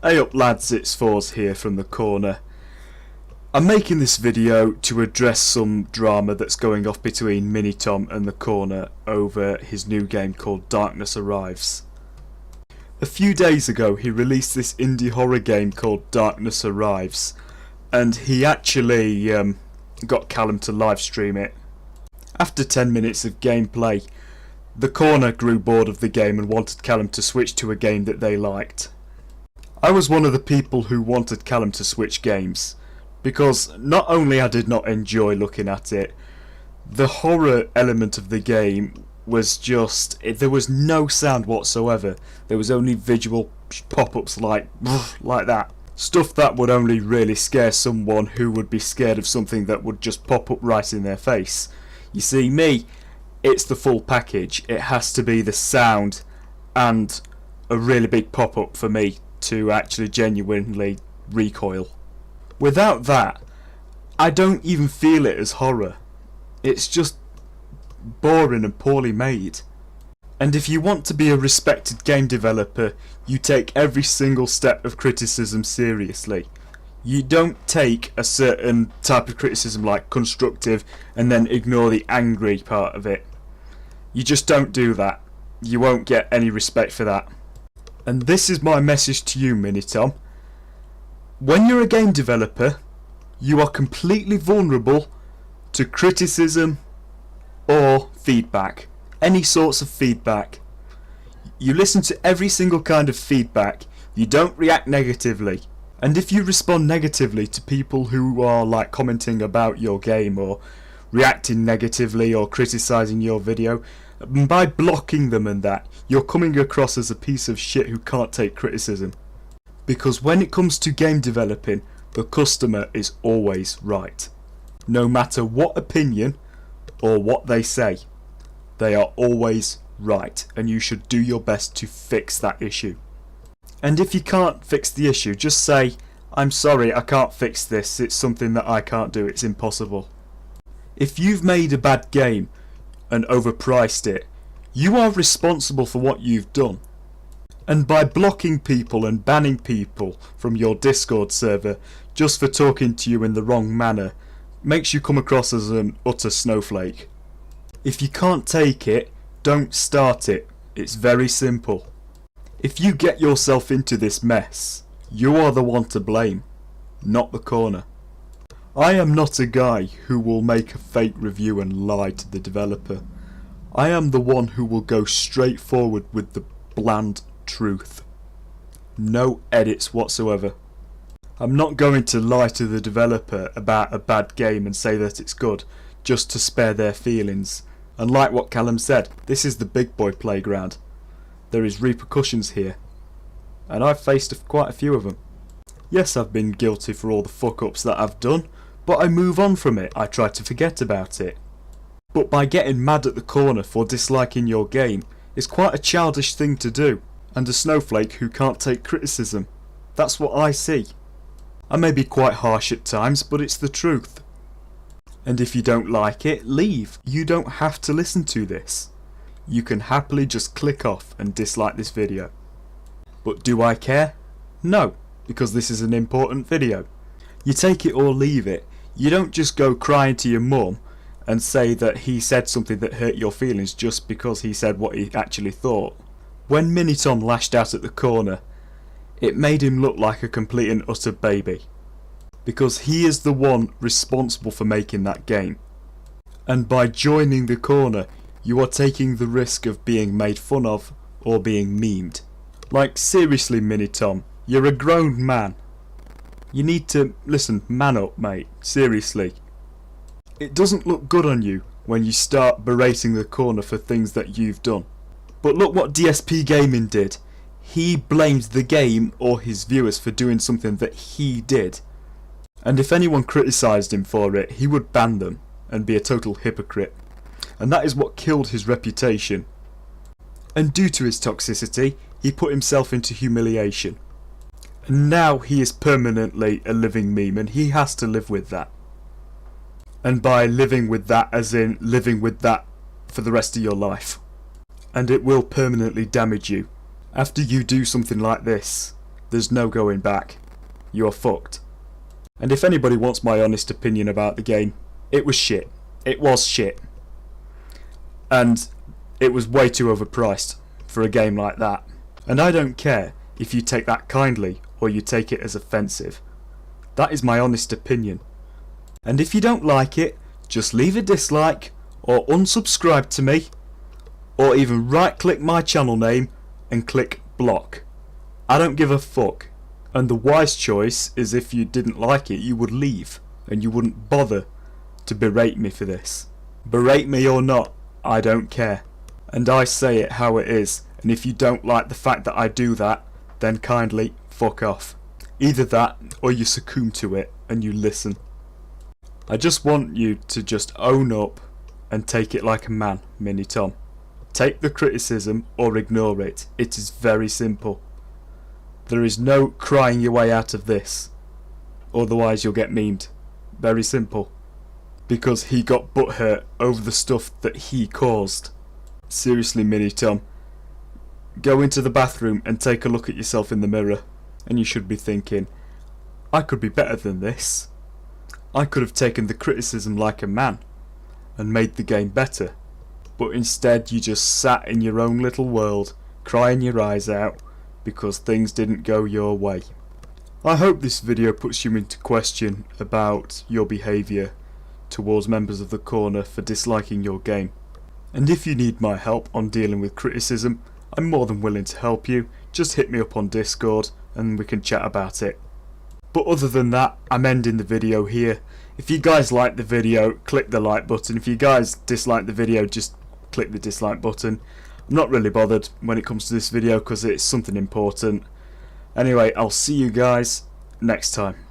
Hey up lads, it's Forze here from the corner. I'm making this video to address some drama that's going off between MiniTom and the corner over his new game called Darkness Arrives. A few days ago he released this indie horror game called Darkness Arrives, and he actually got Callum to live stream it. After 10 minutes of gameplay, the corner grew bored of the game and wanted Callum to switch to a game that they liked. I was one of the people who wanted Callum to switch games, because not only I did not enjoy looking at it, the horror element of the game was just, there was no sound whatsoever. There was only visual pop-ups like that. Stuff that would only really scare someone who would be scared of something that would just pop up right in their face. You see, me, it's the full package. It has to be the sound and a really big pop-up for me to actually genuinely recoil. Without that, I don't even feel it as horror. It's just boring and poorly made. And if you want to be a respected game developer, you take every single step of criticism seriously. You don't take a certain type of criticism like constructive and then ignore the angry part of it. You just don't do that. You won't get any respect for that. And this is my message to you, MiniTom. When you're a game developer, you are completely vulnerable to criticism or feedback. Any sorts of feedback. You listen to every single kind of feedback. You don't react negatively. And if you respond negatively to people who are like commenting about your game or reacting negatively or criticising your video, by blocking them and that, you're coming across as a piece of shit who can't take criticism. Because when it comes to game developing, the customer is always right. No matter what opinion or what they say, they are always right, and you should do your best to fix that issue. And if you can't fix the issue, just say, I'm sorry, I can't fix this, it's something that I can't do, it's impossible. If you've made a bad game and overpriced it, you are responsible for what you've done. And by blocking people and banning people from your Discord server just for talking to you in the wrong manner makes you come across as an utter snowflake. If you can't take it, don't start it. It's very simple. If you get yourself into this mess, you are the one to blame, not the corner. I am not a guy who will make a fake review and lie to the developer. I am the one who will go straight forward with the bland truth. No edits whatsoever. I'm not going to lie to the developer about a bad game and say that it's good, just to spare their feelings. And like what Callum said, this is the big boy playground. There is repercussions here. And I've faced quite a few of them. Yes, I've been guilty for all the fuck-ups that I've done, but I move on from it. I try to forget about it. But by getting mad at the corner for disliking your game is quite a childish thing to do, and a snowflake who can't take criticism. That's what I see. I may be quite harsh at times, but it's the truth. And if you don't like it, leave. You don't have to listen to this. You can happily just click off and dislike this video. But do I care? No, because this is an important video. You take it or leave it. You don't just go crying to your mum and say that he said something that hurt your feelings just because he said what he actually thought. When MiniTom lashed out at the corner, it made him look like a complete and utter baby. Because he is the one responsible for making that game. And by joining the corner, you are taking the risk of being made fun of or being memed. Like seriously, MiniTom, you're a grown man. You need to, listen, man up mate, seriously. It doesn't look good on you when you start berating the corner for things that you've done. But look what DSP Gaming did. He blamed the game or his viewers for doing something that he did. And if anyone criticised him for it, he would ban them and be a total hypocrite. And that is what killed his reputation. And due to his toxicity, he put himself into humiliation. And now he is permanently a living meme, and he has to live with that. And by living with that, as in living with that for the rest of your life. And it will permanently damage you. After you do something like this, there's no going back. You're fucked. And if anybody wants my honest opinion about the game, it was shit. It was shit. And it was way too overpriced for a game like that. And I don't care if you take that kindly or you take it as offensive. That is my honest opinion. And if you don't like it, just leave a dislike or unsubscribe to me, or even right click my channel name and click block. I don't give a fuck. And the wise choice is, if you didn't like it, you would leave and you wouldn't bother to berate me for this. Berate me or not, I don't care. And I say it how it is, and if you don't like the fact that I do that, then kindly fuck off. Either that or you succumb to it and you listen. I just want you to just own up and take it like a man, MiniTom. Take the criticism or ignore it. It is very simple. There is no crying your way out of this. Otherwise you'll get memed. Very simple. Because he got butthurt over the stuff that he caused. Seriously, MiniTom. Go into the bathroom and take a look at yourself in the mirror. And you should be thinking, I could be better than this. I could have taken the criticism like a man and made the game better. But instead you just sat in your own little world, crying your eyes out because things didn't go your way. I hope this video puts you into question about your behaviour towards members of the corner for disliking your game. And if you need my help on dealing with criticism, I'm more than willing to help you. Just hit me up on Discord and we can chat about it. But other than that, I'm ending the video here. If you guys like the video, click the like button. If you guys dislike the video, just click the dislike button. I'm not really bothered when it comes to this video because it's something important. Anyway, I'll see you guys next time.